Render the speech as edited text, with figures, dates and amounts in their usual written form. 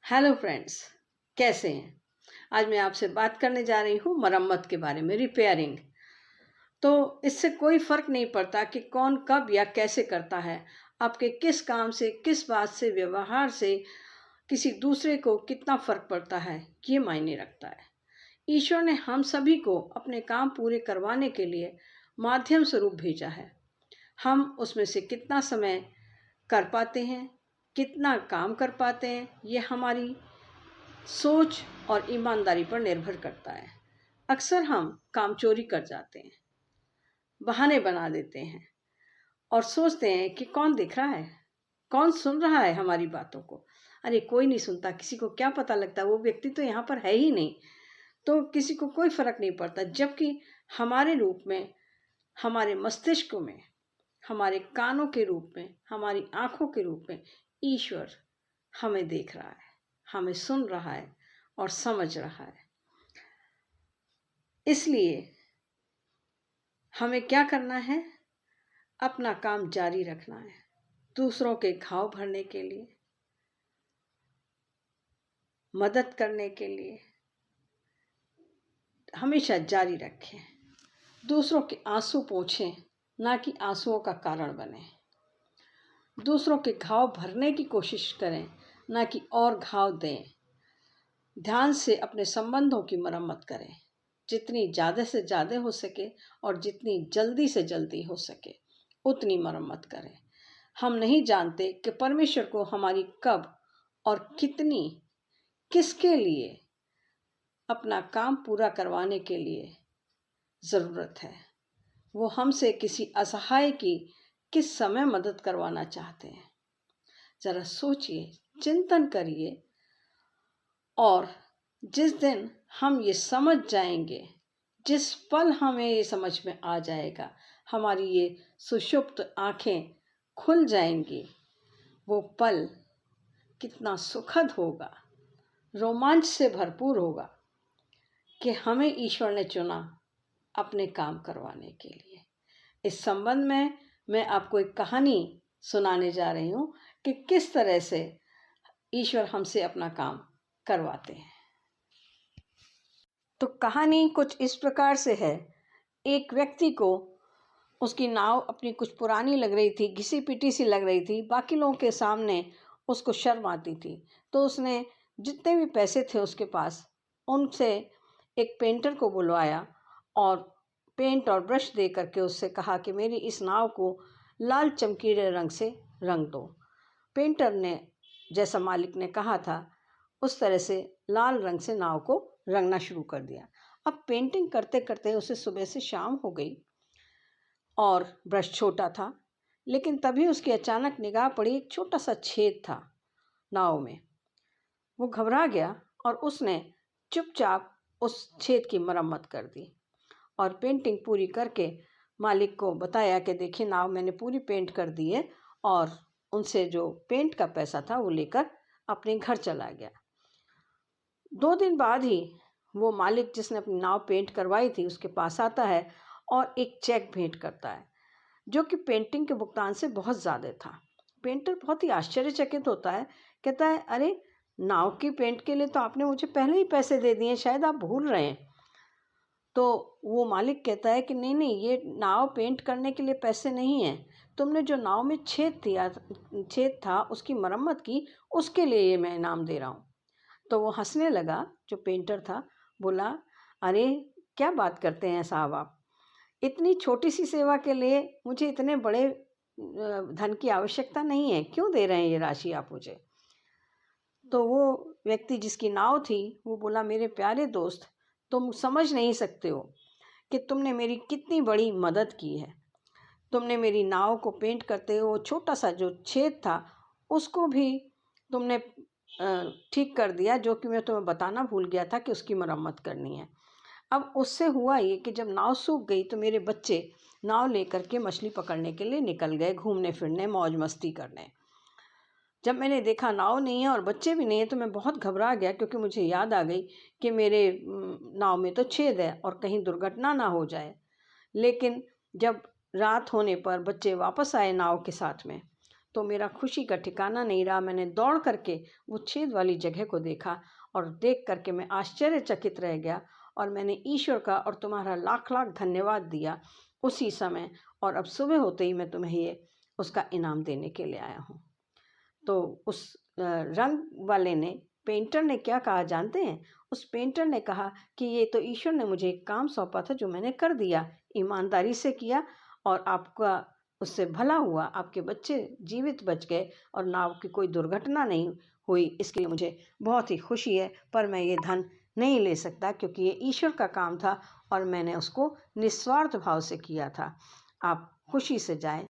Hello friends, कैसे हैं। आज मैं आपसे बात करने जा रही हूँ मरम्मत के बारे में, रिपेयरिंग। तो इससे कोई फ़र्क नहीं पड़ता कि कौन कब या कैसे करता है। आपके किस काम से, किस बात से, व्यवहार से किसी दूसरे को कितना फ़र्क पड़ता है, ये मायने रखता है। ईश्वर ने हम सभी को अपने काम पूरे करवाने के लिए माध्यम स्वरूप भेजा है। हम उसमें से कितना समय कर पाते हैं, कितना काम कर पाते हैं, ये हमारी सोच और ईमानदारी पर निर्भर करता है। अक्सर हम काम चोरी कर जाते हैं, बहाने बना देते हैं और सोचते हैं कि कौन देख रहा है, कौन सुन रहा है हमारी बातों को। अरे कोई नहीं सुनता, किसी को क्या पता लगता, वो व्यक्ति तो यहाँ पर है ही नहीं, तो किसी को कोई फर्क नहीं पड़ता। जबकि हमारे रूप में, हमारे मस्तिष्क में, हमारे कानों के रूप में, हमारी आंखों के रूप में ईश्वर हमें देख रहा है, हमें सुन रहा है और समझ रहा है। इसलिए हमें क्या करना है, अपना काम जारी रखना है। दूसरों के घाव भरने के लिए, मदद करने के लिए हमेशा जारी रखें। दूसरों के आंसू पोंछें, ना कि आंसुओं का कारण बने। दूसरों के घाव भरने की कोशिश करें, ना कि और घाव दें। ध्यान से अपने संबंधों की मरम्मत करें, जितनी ज़्यादा से ज़्यादा हो सके और जितनी जल्दी से जल्दी हो सके उतनी मरम्मत करें। हम नहीं जानते कि परमेश्वर को हमारी कब और कितनी, किसके लिए, अपना काम पूरा करवाने के लिए ज़रूरत है। वो हमसे किसी असहाय की किस समय मदद करवाना चाहते हैं। ज़रा सोचिए, चिंतन करिए, और जिस दिन हम ये समझ जाएंगे, जिस पल हमें ये समझ में आ जाएगा, हमारी ये सुषुप्त आँखें खुल जाएंगी, वो पल कितना सुखद होगा, रोमांच से भरपूर होगा कि हमें ईश्वर ने चुना अपने काम करवाने के लिए। इस संबंध में मैं आपको एक कहानी सुनाने जा रही हूँ कि किस तरह से ईश्वर हमसे अपना काम करवाते हैं। तो कहानी कुछ इस प्रकार से है। एक व्यक्ति को उसकी नाव अपनी कुछ पुरानी लग रही थी, घिसी पिटी सी लग रही थी, बाकी लोगों के सामने उसको शर्म आती थी। तो उसने जितने भी पैसे थे उसके पास, उनसे एक पेंटर को बुलवाया और पेंट और ब्रश दे करके उससे कहा कि मेरी इस नाव को लाल चमकीले रंग से रंग दो। पेंटर ने जैसा मालिक ने कहा था उस तरह से लाल रंग से नाव को रंगना शुरू कर दिया। अब पेंटिंग करते करते उसे सुबह से शाम हो गई और ब्रश छोटा था, लेकिन तभी उसकी अचानक निगाह पड़ी, एक छोटा सा छेद था नाव में। वो घबरा गया और उसने चुपचाप उस छेद की मरम्मत कर दी और पेंटिंग पूरी करके मालिक को बताया कि देखिए, नाव मैंने पूरी पेंट कर दी है, और उनसे जो पेंट का पैसा था वो लेकर अपने घर चला गया। 2 दिन बाद ही वो मालिक जिसने अपनी नाव पेंट करवाई थी उसके पास आता है और एक चेक भेंट करता है, जो कि पेंटिंग के भुगतान से बहुत ज़्यादा था। पेंटर बहुत ही आश्चर्यचकित होता है, कहता है, अरे नाव की पेंट के लिए तो आपने मुझे पहले ही पैसे दे दिए, शायद आप भूल रहे हैं। तो वो मालिक कहता है कि नहीं नहीं, ये नाव पेंट करने के लिए पैसे नहीं हैं, तुमने जो नाव में छेद था उसकी मरम्मत की, उसके लिए ये मैं इनाम दे रहा हूँ। तो वो हंसने लगा, जो पेंटर था, बोला, अरे क्या बात करते हैं साहब आप, इतनी छोटी सी सेवा के लिए मुझे इतने बड़े धन की आवश्यकता नहीं है, क्यों दे रहे हैं ये राशि आप मुझे। तो वो व्यक्ति जिसकी नाव थी वो बोला, मेरे प्यारे दोस्त, तुम समझ नहीं सकते हो कि तुमने मेरी कितनी बड़ी मदद की है। तुमने मेरी नाव को पेंट करते हो, छोटा सा जो छेद था उसको भी तुमने ठीक कर दिया, जो कि मैं तुम्हें बताना भूल गया था कि उसकी मरम्मत करनी है। अब उससे हुआ ये कि जब नाव सूख गई तो मेरे बच्चे नाव लेकर के मछली पकड़ने के लिए निकल गए, घूमने फिरने, मौज मस्ती करने। जब मैंने देखा नाव नहीं है और बच्चे भी नहीं है तो मैं बहुत घबरा गया, क्योंकि मुझे याद आ गई कि मेरे नाव में तो छेद है और कहीं दुर्घटना ना हो जाए। लेकिन जब रात होने पर बच्चे वापस आए नाव के साथ में, तो मेरा खुशी का ठिकाना नहीं रहा। मैंने दौड़ करके वो छेद वाली जगह को देखा और देख करके मैं आश्चर्यचकित रह गया और मैंने ईश्वर का और तुम्हारा लाख लाख धन्यवाद दिया उसी समय। और अब सुबह होते ही मैं तुम्हें ये उसका इनाम देने के लिए आया हूँ। तो उस रंग वाले ने, पेंटर ने क्या कहा जानते हैं? उस पेंटर ने कहा कि ये तो ईश्वर ने मुझे एक काम सौंपा था जो मैंने कर दिया, ईमानदारी से किया और आपका उससे भला हुआ, आपके बच्चे जीवित बच गए और नाव की कोई दुर्घटना नहीं हुई। इसके लिए मुझे बहुत ही खुशी है, पर मैं ये धन नहीं ले सकता क्योंकि ये ईश्वर का काम था और मैंने उसको निस्वार्थ भाव से किया था। आप खुशी से जाएं।